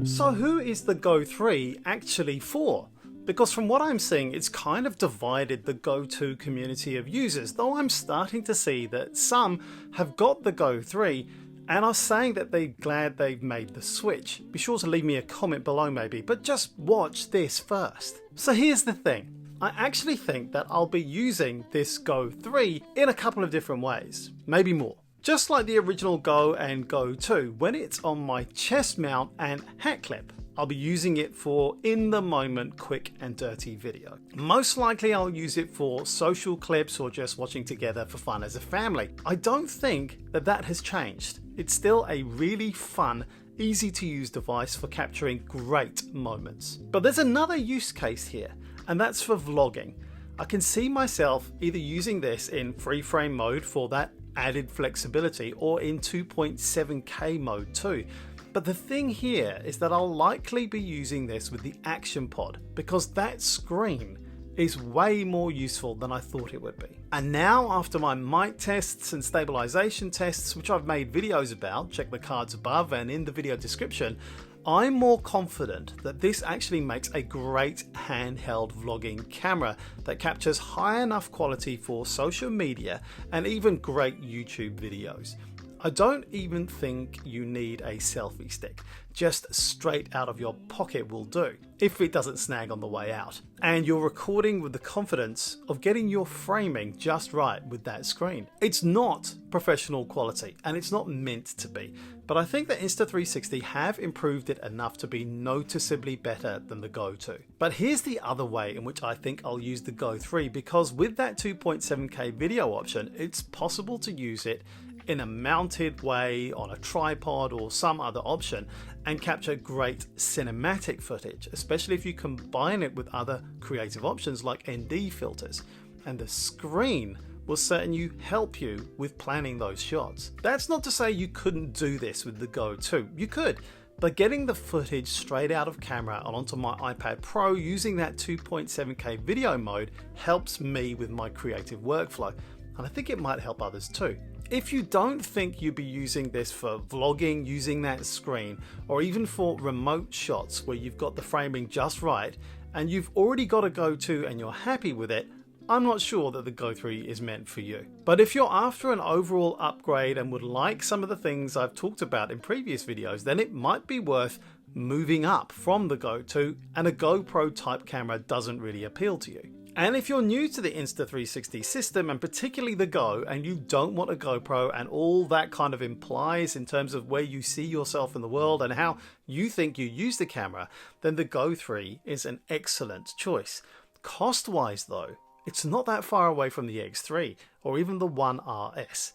So who is the Go 3 actually for? Because from what I'm seeing, it's kind of divided the Go 2 community of users, though I'm starting to see that some have got the Go 3 and are saying that they're glad they've made the switch. Be sure to leave me a comment below maybe, but just watch this first. So here's the thing. I actually think that I'll be using this Go 3 in a couple of different ways, maybe more. Just like the original Go and Go 2, when it's on my chest mount and hat clip, I'll be using it for in-the-moment quick and dirty video. Most likely I'll use it for social clips or just watching together for fun as a family. I don't think that that has changed. It's still a really fun, easy to use device for capturing great moments. But there's another use case here, and that's for vlogging. I can see myself either using this in free frame mode for that added flexibility or in 2.7K mode too. But the thing here is that I'll likely be using this with the Action Pod because that screen is way more useful than I thought it would be. And now, after my mic tests and stabilization tests, which I've made videos about, check the cards above and in the video description, I'm more confident that this actually makes a great handheld vlogging camera that captures high enough quality for social media and even great YouTube videos. I don't even think you need a selfie stick, just straight out of your pocket will do, if it doesn't snag on the way out. And you're recording with the confidence of getting your framing just right with that screen. It's not professional quality, and it's not meant to be, but I think that Insta360 have improved it enough to be noticeably better than the Go 2. But here's the other way in which I think I'll use the Go 3, because with that 2.7K video option, it's possible to use it in a mounted way on a tripod or some other option and capture great cinematic footage, especially if you combine it with other creative options like ND filters. And the screen will certainly help you with planning those shots. That's not to say you couldn't do this with the Go 2. You could, but getting the footage straight out of camera and onto my iPad Pro using that 2.7K video mode helps me with my creative workflow, and I think it might help others too. If you don't think you'd be using this for vlogging using that screen, or even for remote shots where you've got the framing just right and you've already got a Go 2 and you're happy with it, I'm not sure that the Go 3 is meant for you. But if you're after an overall upgrade and would like some of the things I've talked about in previous videos, then it might be worth moving up from the Go 2, and a GoPro type camera doesn't really appeal to you. And if you're new to the Insta360 system, and particularly the Go, and you don't want a GoPro and all that kind of implies in terms of where you see yourself in the world and how you think you use the camera, then the Go 3 is an excellent choice. Cost-wise though, it's not that far away from the X3 or even the One RS,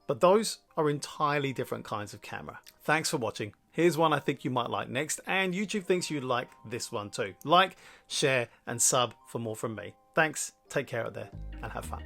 but those are entirely different kinds of camera. Thanks for watching. Here's one I think you might like next, and YouTube thinks you'd like this one too. Like, share, and sub for more from me. Thanks, take care out there, and have fun.